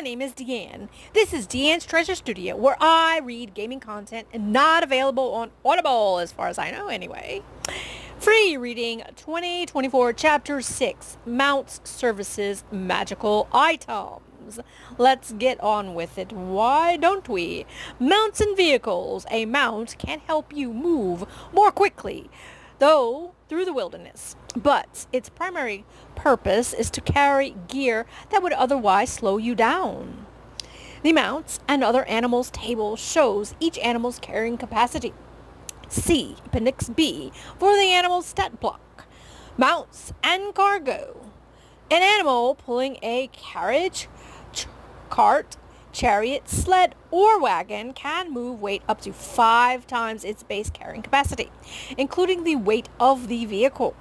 name is Deanne. This is Deanne's Treasure Studio, where I read gaming content not available on Audible, as far as I know anyway. Free reading 2024 Chapter 6, Mounts, Services, Magical Items. Let's get on with it, why don't we? Mounts and vehicles. A mount can help you move more quickly, though through the wilderness, but its primary purpose is to carry gear that would otherwise slow you down. The Mounts and Other Animals table shows each animal's carrying capacity. See Appendix B for the animal's stat block. Mounts and cargo. An animal pulling a carriage, cart, chariot, sled, or wagon can move weight up to 5 times its base carrying capacity, including the weight of the vehicle.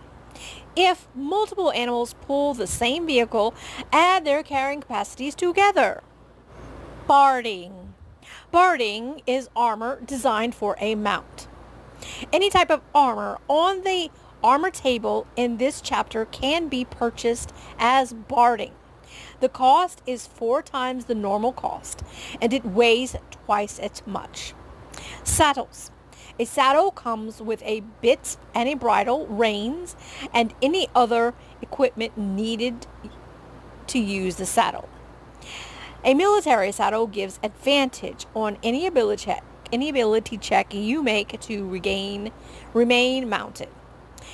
If multiple animals pull the same vehicle, add their carrying capacities together. Barding. Barding is armor designed for a mount. Any type of armor on the armor table in this chapter can be purchased as barding. The cost is 4 times the normal cost, and it weighs twice as much. Saddles. A saddle comes with a bit and a bridle, reins, and any other equipment needed to use the saddle. A military saddle gives advantage on any ability check you make to remain mounted.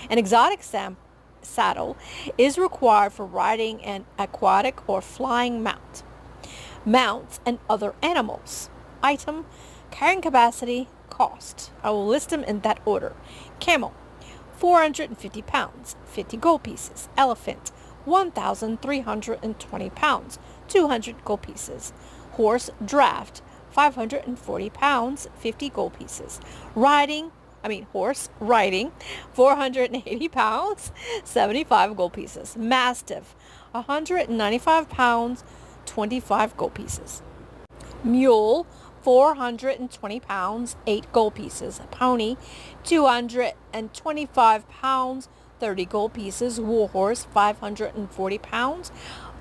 An exotic saddle is required for riding an aquatic or flying mount. Mounts and other animals. Item, carrying capacity, cost. I will list them in that order. Camel, 450 pounds, 50 gold pieces. Elephant, 1,320 pounds, 200 gold pieces. Horse draft, 540 pounds, 50 gold pieces. Horse riding, 480 pounds, 75 gold pieces. Mastiff, 195 pounds, 25 gold pieces. Mule, 420 pounds, 8 gold pieces. Pony, 225 pounds, 30 gold pieces. Warhorse, 540 pounds,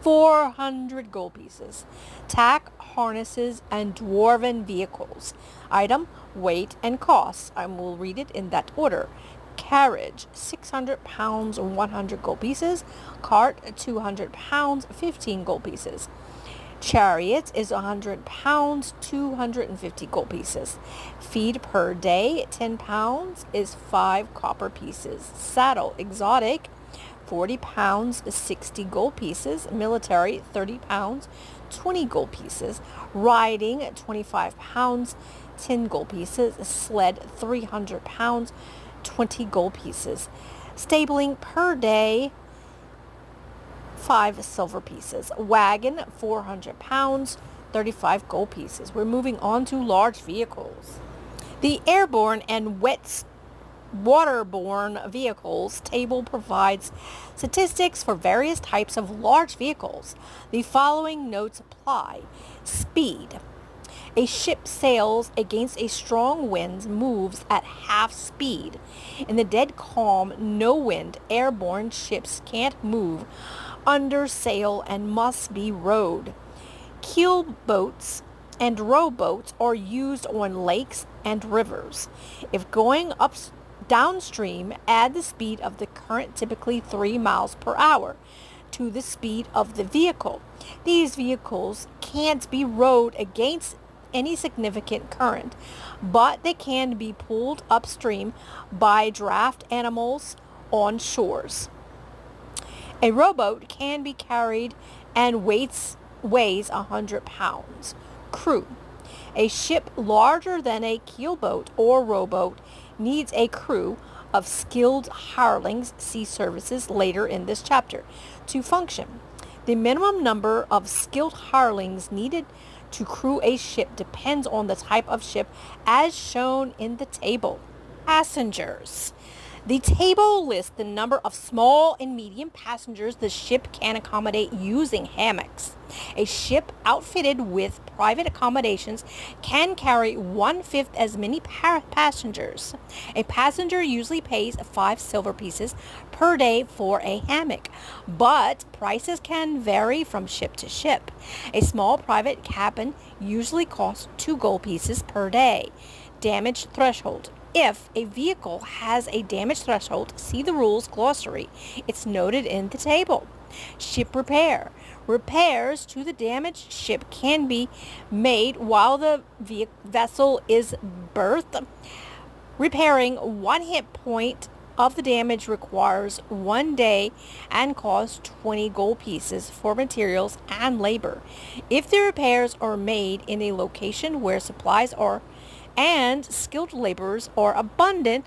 400 gold pieces. Tack, harnesses, and dwarven vehicles. Item, weight, and cost. I will read it in that order. Carriage, 600 pounds, 100 gold pieces. Cart, 200 pounds, 15 gold pieces. Chariot is 100 pounds, 250 gold pieces. Feed per day, 10 pounds, is 5 copper pieces. Saddle, exotic, 40 pounds, 60 gold pieces. Military, 30 pounds, 20 gold pieces. Riding, 25 pounds, 10 gold pieces. Sled, 300 pounds, 20 gold pieces. Stabling per day, 5 silver pieces. Wagon, 400 pounds, 35 gold pieces. We're moving on to large vehicles. The airborne and waterborne vehicles table provides statistics for various types of large vehicles. The following notes apply. Speed. A ship sails against a strong wind, moves at half speed. In the dead calm, no wind, airborne ships can't move under sail and must be rowed. Keel boats and rowboats are used on lakes and rivers. If going downstream, add the speed of the current, typically 3 miles per hour, to the speed of the vehicle. These vehicles can't be rowed against any significant current, but they can be pulled upstream by draft animals on shores. A rowboat can be carried and weighs 100 pounds. Crew. A ship larger than a keelboat or rowboat needs a crew of skilled hirelings, see services later in this chapter, to function. The minimum number of skilled hirelings needed to crew a ship depends on the type of ship as shown in the table. Passengers. The table lists the number of small and medium passengers the ship can accommodate using hammocks. A ship outfitted with private accommodations can carry 1/5 as many passengers. A passenger usually pays 5 silver pieces per day for a hammock, but prices can vary from ship to ship. A small private cabin usually costs 2 gold pieces per day. Damage threshold. If a vehicle has a damage threshold, see the rules glossary. It's noted in the table. Ship repair. Repairs to the damaged ship can be made while the vessel is berthed. Repairing 1 hit point of the damage requires 1 day and costs 20 gold pieces for materials and labor. If the repairs are made in a location where supplies are and skilled laborers are abundant,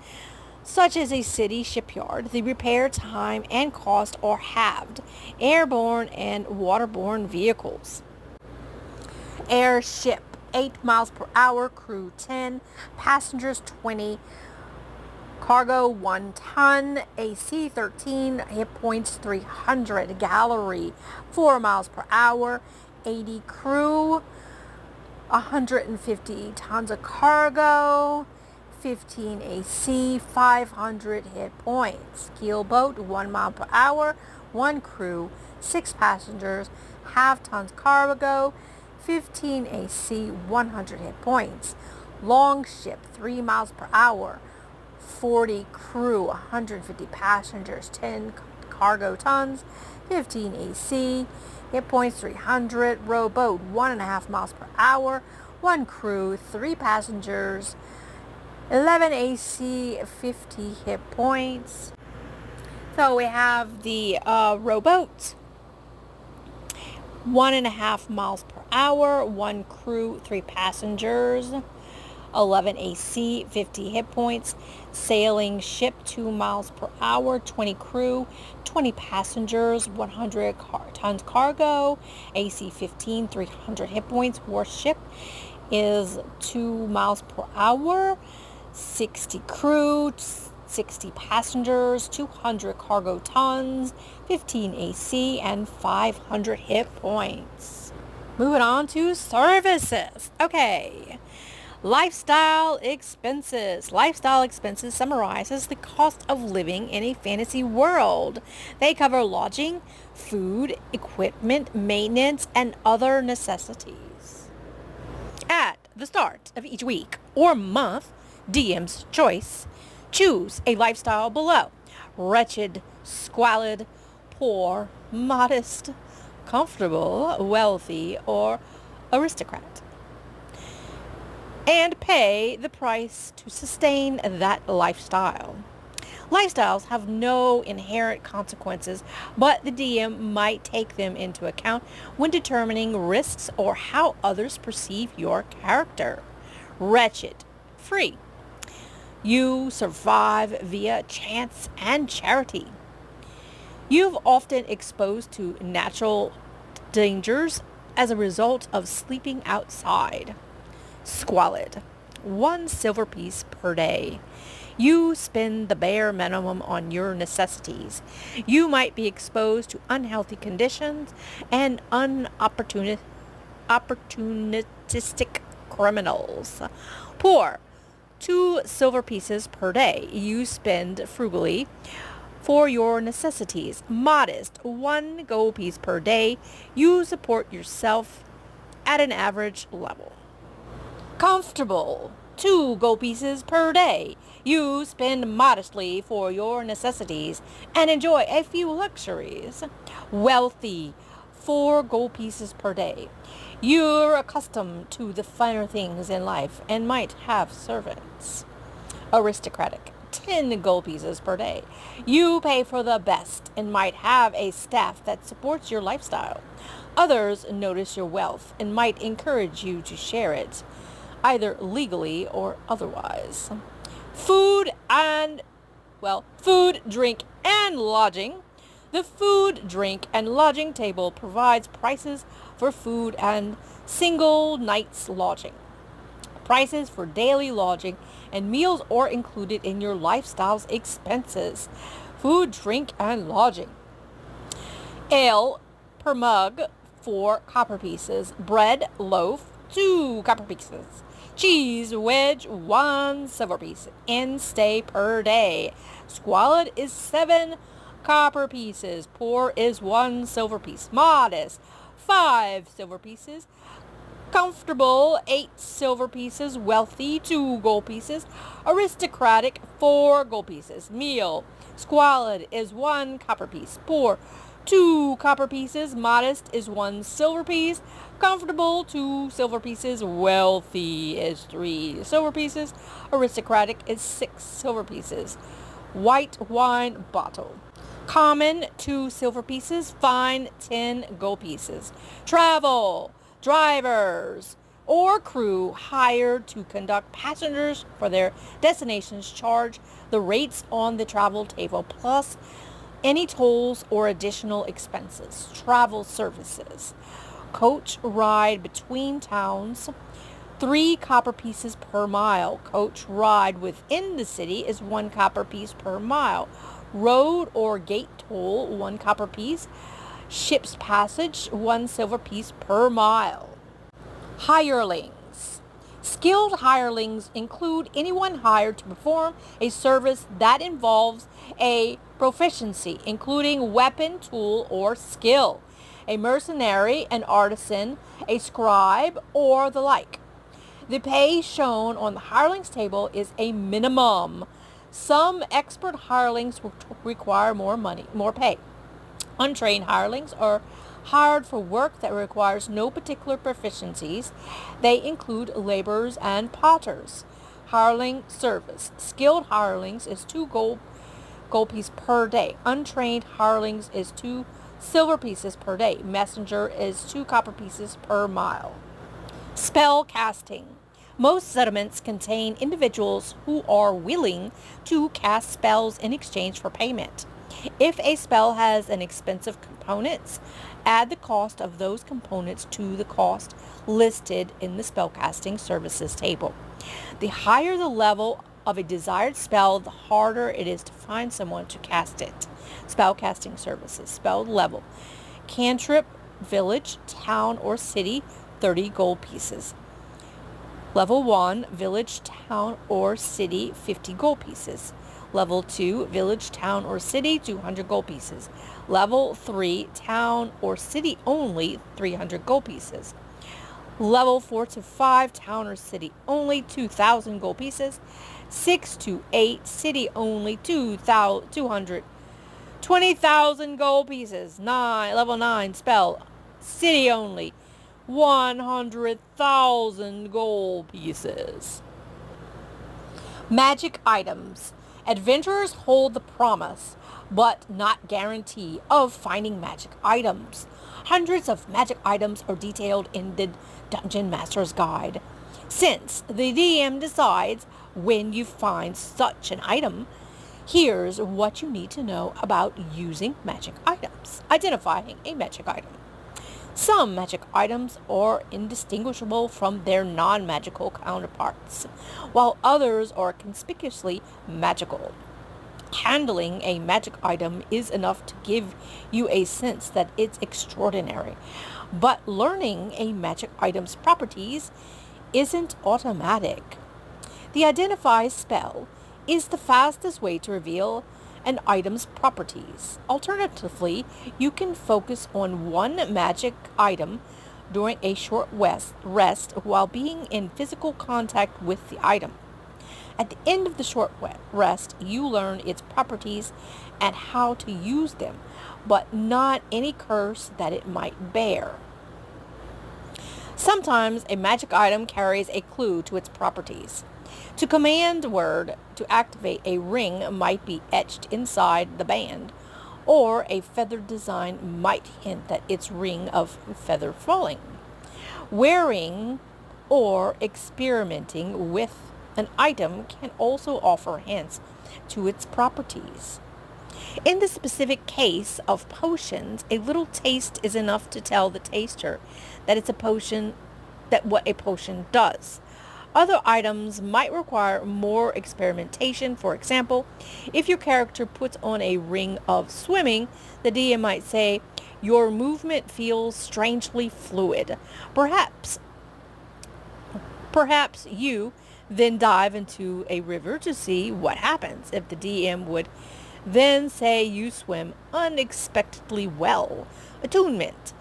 such as a city shipyard, the repair time and cost are halved. Airborne and waterborne vehicles. Airship, 8 miles per hour, crew 10, passengers 20, cargo 1 ton, AC 13, hit points 300, gallery 4 miles per hour, 80 crew, 150 tons of cargo, 15 AC, 500 hit points. Keelboat, 1 mile per hour, 1 crew, 6 passengers, half tons cargo, 15 AC, 100 hit points. Longship, 3 miles per hour, 40 crew, 150 passengers, 10 cargo tons, 15 AC, hit points 300. Rowboat, 1.5 miles per hour, 1 crew, 3 passengers, 11 AC, 50 hit points. So we have the rowboat, 1.5 miles per hour, 1 crew, 3 passengers, 11 AC, 50 hit points. Sailing ship, 2 miles per hour, 20 crew, 20 passengers, 100 tons cargo, AC 15, 300 hit points. Warship is 2 miles per hour, 60 crew, 60 passengers, 200 cargo tons, 15 AC, and 500 hit points. Moving on to services. Okay. Lifestyle expenses. Lifestyle expenses summarizes the cost of living in a fantasy world. They cover lodging, food, equipment, maintenance, and other necessities. At the start of each week or month, DM's choice, choose a lifestyle below: wretched, squalid, poor, modest, comfortable, wealthy, or aristocrat, and pay the price to sustain that lifestyle. Lifestyles have no inherent consequences, but the DM might take them into account when determining risks or how others perceive your character. Wretched, free. You survive via chance and charity. You've often exposed to natural dangers as a result of sleeping outside. Squalid, 1 silver piece per day. You spend the bare minimum on your necessities. You might be exposed to unhealthy conditions and opportunistic criminals. Poor, 2 silver pieces per day. You spend frugally for your necessities. Modest, 1 gold piece per day. You support yourself at an average level. Comfortable, 2 gold pieces per day. You spend modestly for your necessities and enjoy a few luxuries. Wealthy, 4 gold pieces per day. You're accustomed to the finer things in life and might have servants. Aristocratic, 10 gold pieces per day. You pay for the best and might have a staff that supports your lifestyle. Others notice your wealth and might encourage you to share it, either legally or otherwise. Food, drink, and lodging. The food, drink, and lodging table provides prices for food and single night's lodging. Prices for daily lodging and meals are included in your lifestyle's expenses. Food, drink, and lodging. Ale per mug, 4 copper pieces. Bread loaf, 2 copper pieces. Cheese wedge, 1 silver piece. In stay per day. Squalid is 7 copper pieces. Poor is 1 silver piece. Modest, 5 silver pieces. Comfortable, 8 silver pieces. Wealthy, 2 gold pieces. Aristocratic, 4 gold pieces. Meal, squalid is 1 copper piece. Poor, 2 copper pieces. Modest is 1 silver piece. Comfortable, 2 silver pieces. Wealthy is 3 silver pieces. Aristocratic is 6 silver pieces. White wine bottle. Common, 2 silver pieces. Fine, 10 gold pieces. Travel. Drivers or crew hired to conduct passengers for their destinations charge the rates on the travel table plus any tolls or additional expenses. Travel services. Coach ride between towns, 3 copper pieces per mile. Coach ride within the city is 1 copper piece per mile. Road or gate toll, 1 copper piece. Ship's passage, 1 silver piece per mile. Hirelings. Skilled hirelings include anyone hired to perform a service that involves a proficiency, including weapon, tool, or skill. A mercenary, an artisan, a scribe, or the like. The pay shown on the hirelings table is a minimum. Some expert hirelings require more pay. Untrained hirelings are hired for work that requires no particular proficiencies. They include laborers and potters. Hireling service. Skilled hirelings is 2 gold piece per day. Untrained hirelings is 2 silver pieces per day. Messenger is 2 copper pieces per mile. Spell casting. Most settlements contain individuals who are willing to cast spells in exchange for payment. If a spell has an expensive components, add the cost of those components to the cost listed in the spellcasting services table. The higher the level of a desired spell, the harder it is to find someone to cast it. Spellcasting services. Spell level. Cantrip, village, town, or city, 30 gold pieces. Level 1, village, town, or city, 50 gold pieces. Level 2, village, town, or city, 200 gold pieces. Level 3, town or city only, 300 gold pieces. Level 4 to 5, town or city only, 2,000 gold pieces. 6 to 8, city only, 200, 20,000 gold pieces. Level 9, spell, city only, 100,000 gold pieces. Magic items. Adventurers hold the promise, but not guarantee, of finding magic items. Hundreds of magic items are detailed in the Dungeon Master's Guide. Since the DM decides when you find such an item, here's what you need to know about using magic items. Identifying a magic item. Some magic items are indistinguishable from their non-magical counterparts, while others are conspicuously magical. Handling a magic item is enough to give you a sense that it's extraordinary, but learning a magic item's properties isn't automatic. The identify spell is the fastest way to reveal an item's properties. Alternatively, you can focus on one magic item during a short rest while being in physical contact with the item. At the end of the short rest, you learn its properties and how to use them, but not any curse that it might bear. Sometimes a magic item carries a clue to its properties. To command word to activate a ring might be etched inside the band, or a feathered design might hint that it's ring of feather falling. Wearing or experimenting with an item can also offer hints to its properties. In the specific case of potions, a little taste is enough to tell the taster that it's a potion, that what a potion does. Other items might require more experimentation. For example, if your character puts on a ring of swimming, the DM might say, "Your movement feels strangely fluid. Perhaps Perhaps you then dive into a river to see what happens." If the DM would then say you swim unexpectedly well. Attunement.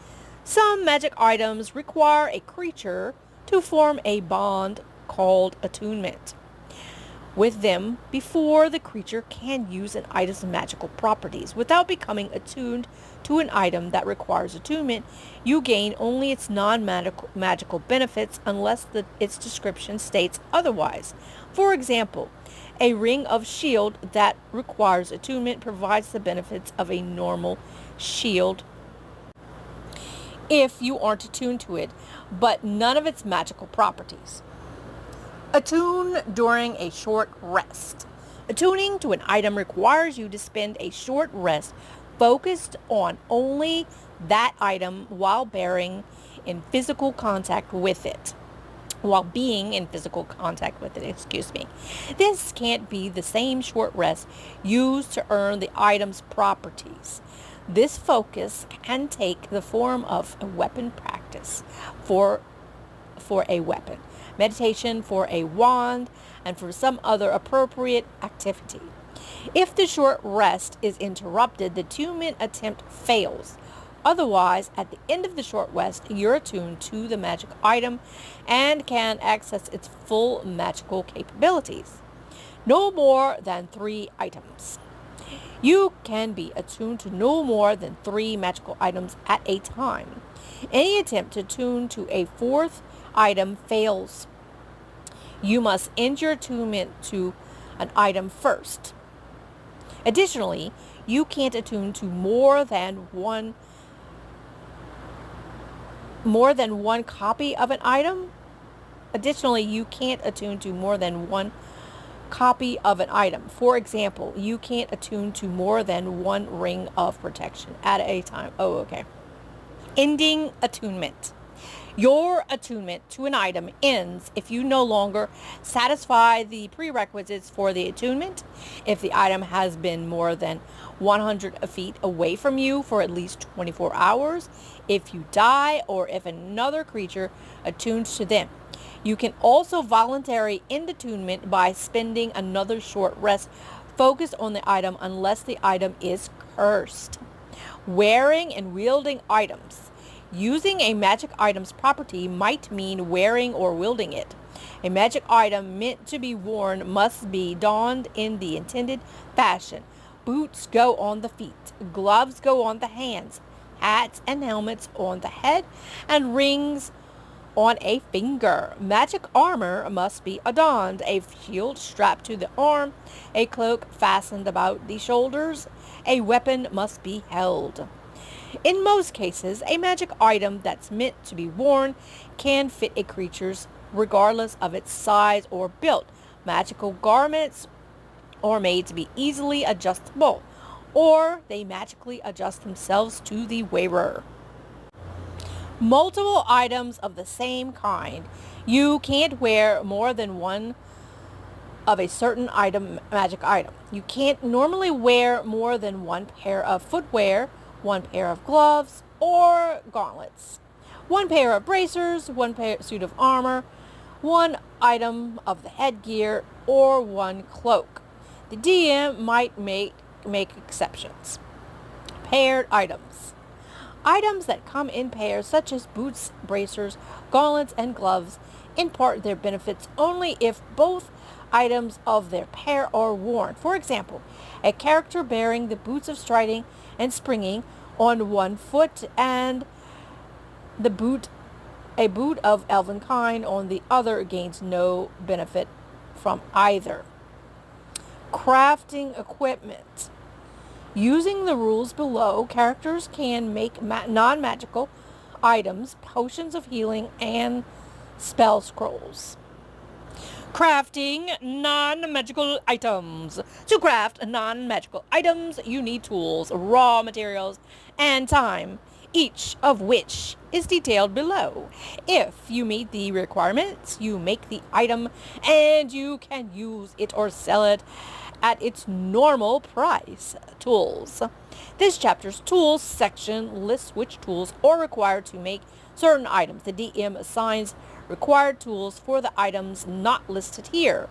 Some magic items require a creature to form a bond called attunement with them before the creature can use an item's magical properties. Without becoming attuned to an item that requires attunement, you gain only its non-magical benefits unless its description states otherwise. For example, a ring of shield that requires attunement provides the benefits of a normal shield if you aren't attuned to it, but none of its magical properties. Attune during a short rest. Attuning to an item requires you to spend a short rest focused on only that item while being in physical contact with it. This can't be the same short rest used to earn the item's properties. This focus can take the form of a weapon practice for a weapon, meditation for a wand, and for some other appropriate activity. If the short rest is interrupted, the attunement attempt fails. Otherwise, at the end of the short rest, you're attuned to the magic item and can access its full magical capabilities. No more than 3 items. You can be attuned to no more than 3 magical items at a time. Any attempt to attune to a 4th item fails. You must end your attunement to an item first. Additionally, you can't attune to more than one copy of an item. For example, you can't attune to more than 1 ring of protection at a time. Oh, okay. Ending attunement. Your attunement to an item ends if you no longer satisfy the prerequisites for the attunement, if the item has been more than 100 feet away from you for at least 24 hours, if you die, or if another creature attunes to them. You can also voluntarily end attunement by spending another short rest focused on the item unless the item is cursed. Wearing and wielding items. Using a magic item's property might mean wearing or wielding it. A magic item meant to be worn must be donned in the intended fashion. Boots go on the feet, gloves go on the hands, hats and helmets on the head, and rings on a finger. Magic armor must be adorned, a shield strapped to the arm, a cloak fastened about the shoulders, a weapon must be held. In most cases, a magic item that's meant to be worn can fit a creature's regardless of its size or build. Magical garments are made to be easily adjustable, or they magically adjust themselves to the wearer. Multiple items of the same kind. You can't wear more than one of a certain magic item. You can't normally wear more than 1 pair of footwear, 1 pair of gloves or gauntlets, 1 pair of bracers, 1 suit of armor, 1 item of the headgear, or 1 cloak. The DM might make exceptions. Paired items. Items that come in pairs such as boots, bracers, gauntlets, and gloves impart their benefits only if both items of their pair are worn. For example, a character bearing the boots of striding and springing on 1 foot and a boot of elven kind on the other gains no benefit from either. Crafting equipment. Using the rules below, characters can make non-magical items, potions of healing, and spell scrolls. Crafting non-magical items. To craft non-magical items, you need tools, raw materials, and time. each of which is detailed below. If you meet the requirements, you make the item and you can use it or sell it at its normal price. Tools. This chapter's tools section lists which tools are required to make certain items. The DM assigns required tools for the items not listed here.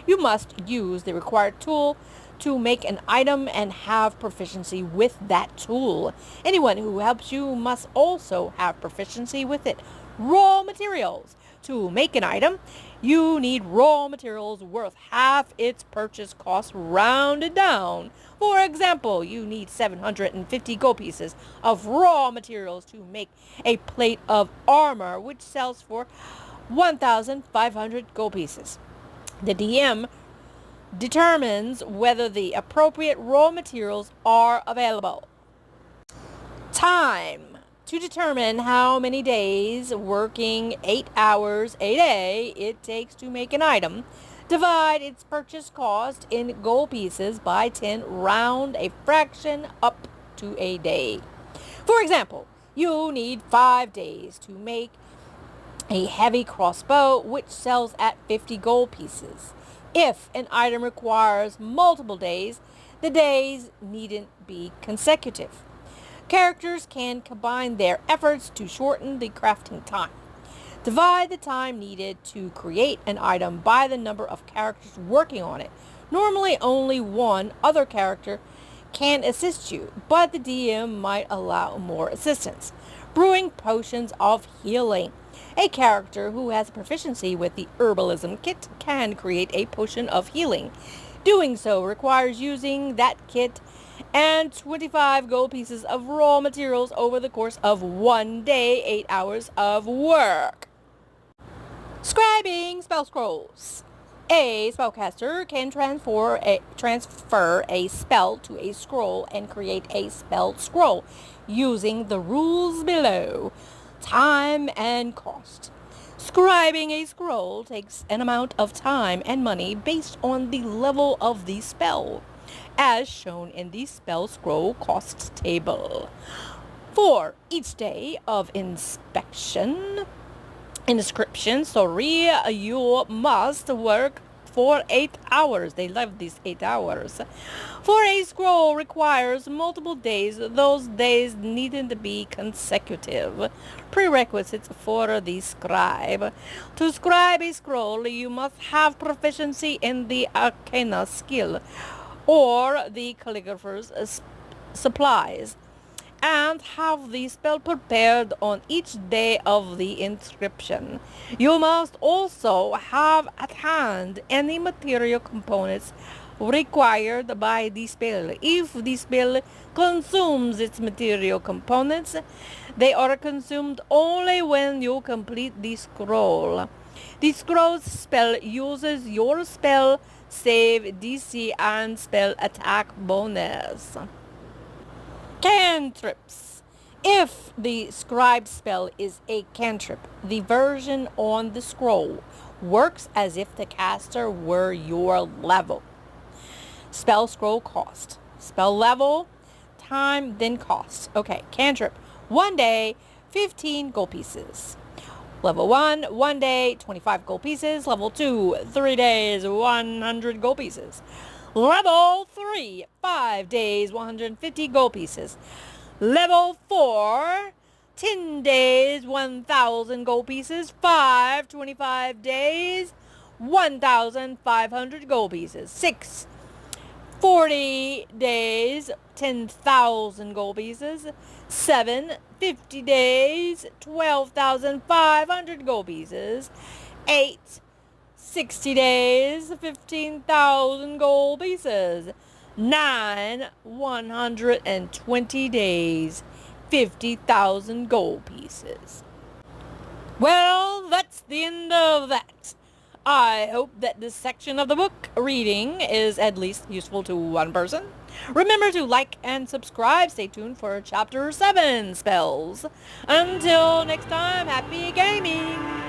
You must use the required tool to make an item and have proficiency with that tool. Anyone who helps you must also have proficiency with it. Raw materials. To make an item, you need raw materials worth half its purchase cost rounded down. For example, you need 750 gold pieces of raw materials to make a plate of armor, which sells for 1,500 gold pieces. The DM determines whether the appropriate raw materials are available. Time. To determine how many days, working 8 hours a day, it takes to make an item, divide its purchase cost in gold pieces by 10, round a fraction up to a day. For example, you need 5 days to make a heavy crossbow, which sells at 50 gold pieces. If an item requires multiple days, the days needn't be consecutive. Characters can combine their efforts to shorten the crafting time. Divide the time needed to create an item by the number of characters working on it. Normally, only one other character can assist you, but the DM might allow more assistance. Brewing potions of healing. A character who has proficiency with the herbalism kit can create a potion of healing. Doing so requires using that kit and 25 gold pieces of raw materials over the course of 1 day, 8 hours of work. Scribing spell scrolls. A spellcaster can transfer a spell to a scroll and create a spell scroll using the rules below. Time and cost. Scribing a scroll takes an amount of time and money based on the level of the spell, as shown in the spell scroll cost table. For each day of inscription, you must work for 8 hours. They love these 8 hours. For a scroll requires multiple days. Those days needn't be consecutive. Prerequisites for the scribe. To scribe a scroll, you must have proficiency in the arcana skill or the calligrapher's supplies, and have the spell prepared on each day of the inscription. You must also have at hand any material components required by the spell. If the spell consumes its material components, they are consumed only when you complete the scroll. The scroll's spell uses your spell save DC and spell attack bonus. Cantrips. If the scribe spell is a cantrip, the version on the scroll works as if the caster were your level. Spell scroll cost. Spell level, time, then cost. Okay, cantrip. 1 day, 15 gold pieces. Level 1, 1 day, 25 gold pieces. Level 2, 3 days, 100 gold pieces. Level 3, 5 days, 150 gold pieces. Level 4, 10 days, 1,000 gold pieces. 25 days, 1,500 gold pieces. 6, 40 days, 10,000 gold pieces. 7, 50 days, 12,500 gold pieces. 8, 60 days, 15,000 gold pieces. 9, 120 days, 50,000 gold pieces. Well, that's the end of that. I hope that this section of the book reading is at least useful to one person. Remember to like and subscribe. Stay tuned for Chapter 7 spells. Until next time, happy gaming!